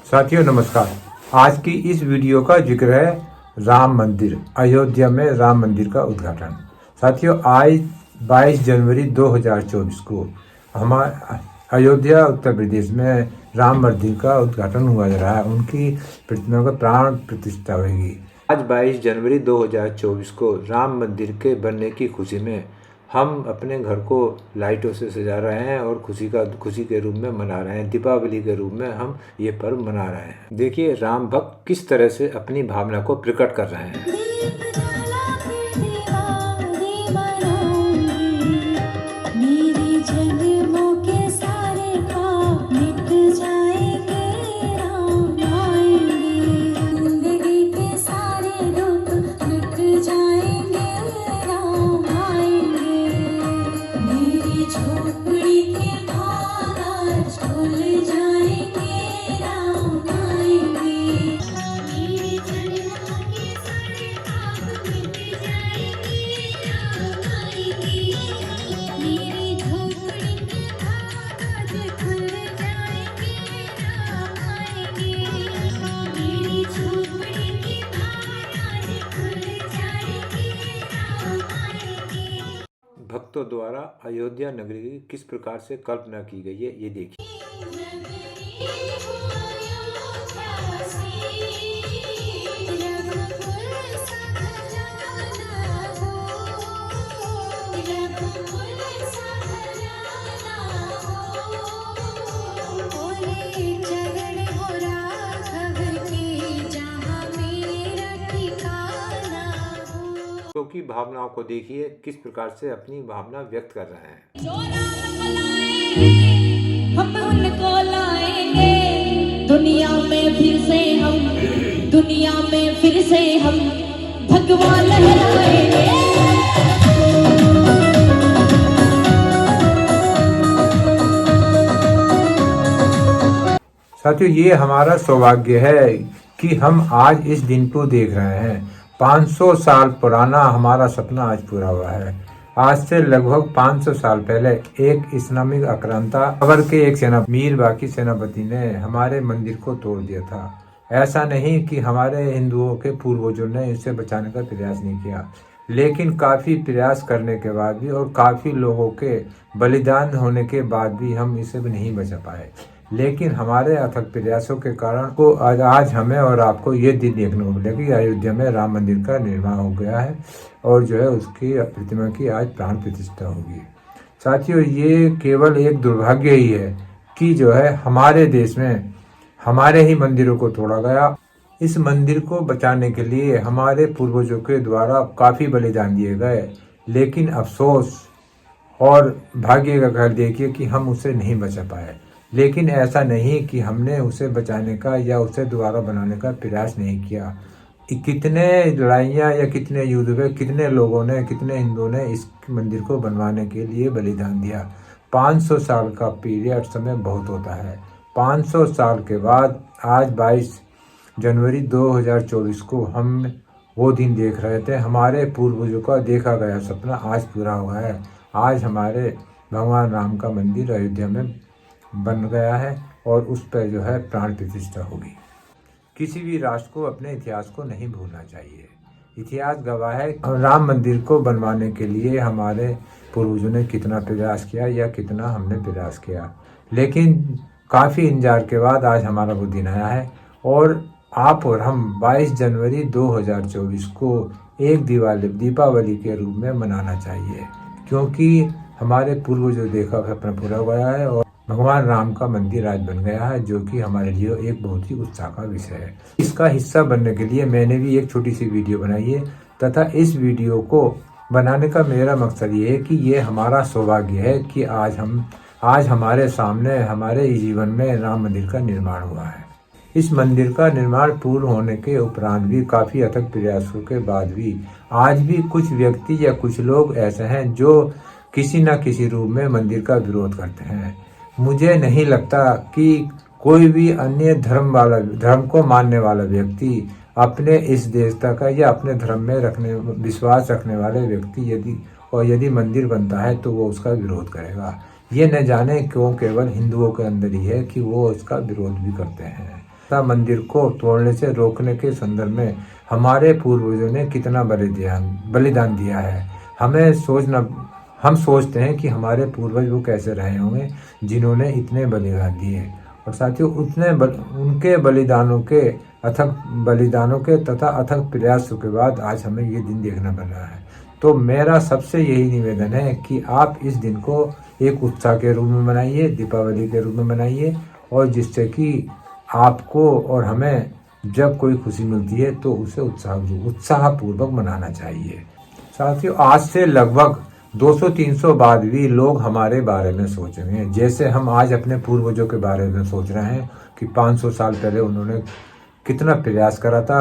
साथियों नमस्कार। आज की इस वीडियो का जिक्र है राम मंदिर, अयोध्या में राम मंदिर का उद्घाटन। साथियों आज 22 जनवरी 2024 को हमारे अयोध्या उत्तर प्रदेश में राम मंदिर का उद्घाटन हुआ जा रहा है। उनकी प्रतिमा का प्राण प्रतिष्ठा होगी। आज 22 जनवरी 2024 को राम मंदिर के बनने की खुशी में हम अपने घर को लाइटों से सजा रहे हैं और खुशी के रूप में मना रहे हैं। दीपावली के रूप में हम ये पर्व मना रहे हैं। देखिए राम भक्त किस तरह से अपनी भावना को प्रकट कर रहे हैं। भक्तों द्वारा अयोध्या नगरी की किस प्रकार से कल्पना की गई है, ये देखिए। की भावनाओं को देखिए किस प्रकार से अपनी भावना व्यक्त कर रहे हैं। हम उनको लाएंगे दुनिया में फिर से हम भगवान लहराएंगे। साथियों ये हमारा सौभाग्य है कि हम आज इस दिन को देख रहे हैं। 500 साल पुराना हमारा सपना आज पूरा हुआ है। आज से लगभग 500 साल पहले एक इस्लामिक आक्रांता अकबर के एक मीर बाकी सेनापति ने हमारे मंदिर को तोड़ दिया था। ऐसा नहीं कि हमारे हिंदुओं के पूर्वजों ने इसे बचाने का प्रयास नहीं किया, लेकिन काफ़ी प्रयास करने के बाद भी और काफ़ी लोगों के बलिदान होने के बाद भी हम इसे भी नहीं बचा पाए। लेकिन हमारे अथक प्रयासों के कारण को आज हमें और आपको ये दिन देखने को मिलेगा कि अयोध्या में राम मंदिर का निर्माण हो गया है और जो है उसकी प्रतिमा की आज प्राण प्रतिष्ठा होगी। साथियों ये केवल एक दुर्भाग्य ही है कि जो है हमारे देश में हमारे ही मंदिरों को तोड़ा गया। इस मंदिर को बचाने के लिए हमारे पूर्वजों के द्वारा काफ़ी बलिदान दिए गए, लेकिन अफसोस और भाग्य का कहर देखिए कि हम उसे नहीं बचा पाए। लेकिन ऐसा नहीं कि हमने उसे बचाने का या उसे दोबारा बनाने का प्रयास नहीं किया। कितने लड़ाइयाँ या कितने युद्ध हुए, कितने लोगों ने, कितने हिंदुओं ने इस मंदिर को बनवाने के लिए बलिदान दिया। 500 साल का पीरियड समय बहुत होता है। 500 साल के बाद आज 22 जनवरी 2024 को हम वो दिन देख रहे थे। हमारे पूर्वजों का देखा गया सपना आज पूरा हुआ है। आज हमारे भगवान राम का मंदिर अयोध्या में बन गया है और उस पर जो है प्राण प्रतिष्ठा होगी। किसी भी राष्ट्र को अपने इतिहास को नहीं भूलना चाहिए। इतिहास गवाह है राम मंदिर को बनवाने के लिए हमारे पूर्वजों ने कितना प्रयास किया या कितना हमने प्रयास किया, लेकिन काफ़ी इंतजार के बाद आज हमारा वो दिन आया है और आप और हम 22 जनवरी 2024 को एक दीपावली के रूप में मनाना चाहिए, क्योंकि हमारे पूर्वजों देखा सपना पूरा हुआ है और भगवान राम का मंदिर आज बन गया है, जो कि हमारे लिए एक बहुत ही उत्साह का विषय है। इसका हिस्सा बनने के लिए मैंने भी एक छोटी सी वीडियो बनाई है तथा इस वीडियो को बनाने का मेरा मकसद ये है कि ये हमारा सौभाग्य है कि आज हमारे सामने हमारे जीवन में राम मंदिर का निर्माण हुआ है। इस मंदिर का निर्माण पूर्ण होने के उपरांत भी काफ़ी अथक प्रयासों के बाद भी आज भी कुछ व्यक्ति या कुछ लोग ऐसे हैं जो किसी न किसी रूप में मंदिर का विरोध करते हैं। मुझे नहीं लगता कि कोई भी अन्य धर्म को मानने वाला व्यक्ति अपने इस देवता का या अपने धर्म में विश्वास रखने वाले व्यक्ति यदि मंदिर बनता है तो वो उसका विरोध करेगा। ये न जाने क्यों केवल हिंदुओं के अंदर ही है कि वो उसका विरोध भी करते हैं। मंदिर को तोड़ने से रोकने के संदर्भ में हमारे पूर्वजों ने कितना बलिदान दिया है। हम सोचते हैं कि हमारे पूर्वज वो कैसे रहे होंगे जिन्होंने इतने बलिदान दिए, और साथियों उनके बलिदानों के तथा अथक प्रयासों के बाद आज हमें ये दिन देखना पड़ रहा है। तो मेरा सबसे यही निवेदन है कि आप इस दिन को एक उत्साह के रूप में मनाइए, दीपावली के रूप में मनाइए, और जिससे कि आपको और हमें जब कोई खुशी मिलती है तो उसे उत्साहपूर्वक मनाना चाहिए। साथियों, आज से लगभग 200-300 बाद भी लोग हमारे बारे में सोचेंगे, जैसे हम आज अपने पूर्वजों के बारे में सोच रहे हैं कि 500 साल पहले उन्होंने कितना प्रयास करा था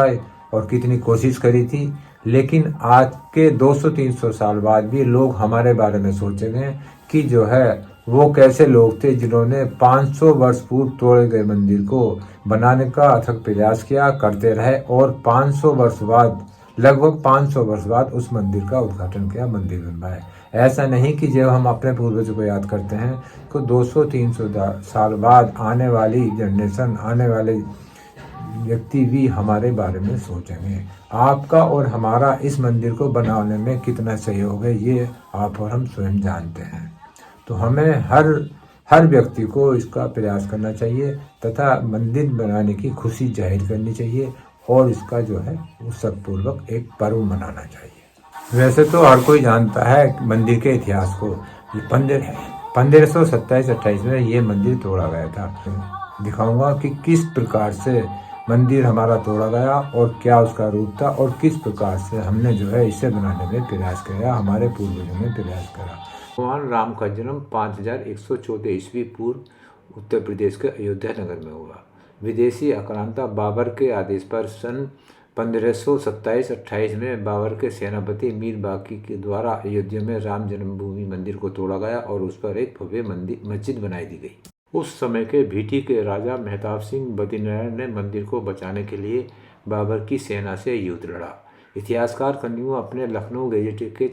और कितनी कोशिश करी थी। लेकिन आज के 200-300 साल बाद भी लोग हमारे बारे में सोचेंगे कि जो है वो कैसे लोग थे जिन्होंने 500 वर्ष पूर्व तोड़े गए मंदिर को बनाने का अथक प्रयास किया, करते रहे, और 500 वर्ष बाद लगभग 500 वर्ष बाद उस मंदिर का उद्घाटन किया, मंदिर बन पाए। ऐसा नहीं कि जब हम अपने पूर्वजों को याद करते हैं तो 200-300 साल बाद आने वाली जनरेशन, आने वाले व्यक्ति भी हमारे बारे में सोचेंगे। आपका और हमारा इस मंदिर को बनाने में कितना सहयोग है ये आप और हम स्वयं जानते हैं। तो हमें हर व्यक्ति को इसका प्रयास करना चाहिए तथा मंदिर बनाने की खुशी जाहिर करनी चाहिए, और इसका जो है उत्सवपूर्वक एक पर्व मनाना चाहिए। वैसे तो हर कोई जानता है मंदिर के इतिहास को। 1527-28 में ये मंदिर तोड़ा गया था। दिखाऊंगा कि किस प्रकार से मंदिर हमारा तोड़ा गया और क्या उसका रूप था, और किस प्रकार से हमने जो है इसे बनाने में प्रयास किया, हमारे पूर्वजों ने प्रयास करा। भगवान राम का जन्म 5114 ईस्वी पूर्व उत्तर प्रदेश के अयोध्या नगर में हुआ। विदेशी आक्रांता बाबर के आदेश पर सन 1527-28 में बाबर के सेनापति मीर बाकी के द्वारा अयोध्या में राम जन्मभूमि मंदिर को तोड़ा गया और उस पर एक भव्य मस्जिद बनाई दी गई। उस समय के भीटी के राजा मेहताब सिंह बद्रीनारायण ने मंदिर को बचाने के लिए बाबर की सेना से युद्ध लड़ा। इतिहासकार कन्यू अपने लखनऊ गैजेट के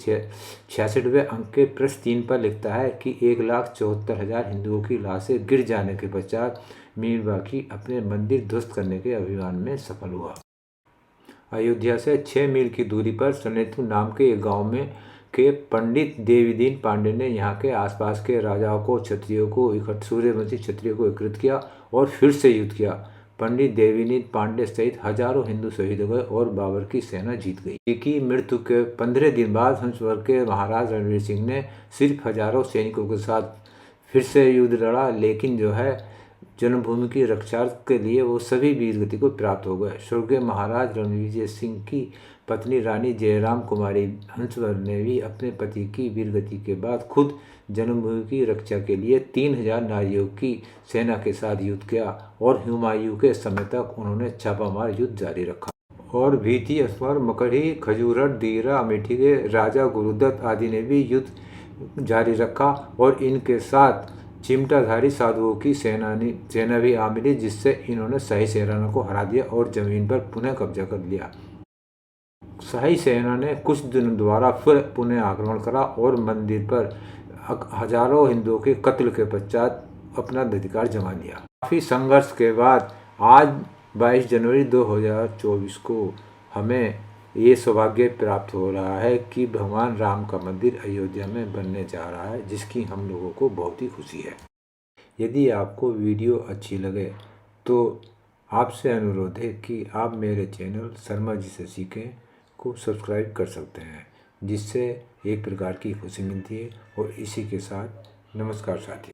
66वें अंक के पृष्ठ 3 पर लिखता है कि 1,74,000 हिंदुओं की लाशें गिर जाने के पश्चात मीर बाकी अपने मंदिर ध्वस्त करने के अभियान में सफल हुआ। अयोध्या से 6 मील की दूरी पर सनेतु नाम के एक गांव में के पंडित देवीदीन पांडे ने यहाँ के आसपास के राजाओं को, सूर्यवंशी क्षत्रियों को एकत्रित किया और फिर से युद्ध किया। पंडित देवीदीन पांडे सहित हजारों हिंदू शहीद हो गए और बाबर की सेना जीत गई। की मृत्यु के 15 दिन बाद हंसवर्ग के महाराज रणवीर सिंह ने सिर्फ हजारों सैनिकों के साथ फिर से युद्ध लड़ा, लेकिन जो है जन्मभूमि की रक्षा के लिए वो सभी वीरगति को प्राप्त हो गए। स्वर्गीय महाराज रणविजय सिंह की पत्नी रानी जयराम कुमारी हंसवर्धन ने भी अपने पति की वीरगति के बाद खुद जन्मभूमि की रक्षा के लिए 3000 नारियों की सेना के साथ युद्ध किया, और हुमायूं के समय तक उन्होंने छापामार युद्ध जारी रखा। और भीटी, असवर, मकड़ी, खजूरट, दीरा, अमेठी के राजा गुरुदत्त आदि ने भी युद्ध जारी रखा, और इनके साथ चिमटाधारी साधुओं की सेना भी आ मिली, जिससे इन्होंने शाही सेना को हरा दिया और जमीन पर पुनः कब्जा कर लिया। शाही सेना ने कुछ दिनों द्वारा फिर पुनः आक्रमण करा और मंदिर पर हजारों हिंदुओं के कत्ल के पश्चात अपना अधिकार जमा लिया। काफ़ी संघर्ष के बाद आज 22 जनवरी 2024 को हमें ये सौभाग्य प्राप्त हो रहा है कि भगवान राम का मंदिर अयोध्या में बनने जा रहा है, जिसकी हम लोगों को बहुत ही खुशी है। यदि आपको वीडियो अच्छी लगे तो आपसे अनुरोध है कि आप मेरे चैनल शर्मा जी से सीखें को सब्सक्राइब कर सकते हैं, जिससे एक प्रकार की खुशी मिलती है। और इसी के साथ नमस्कार साथी।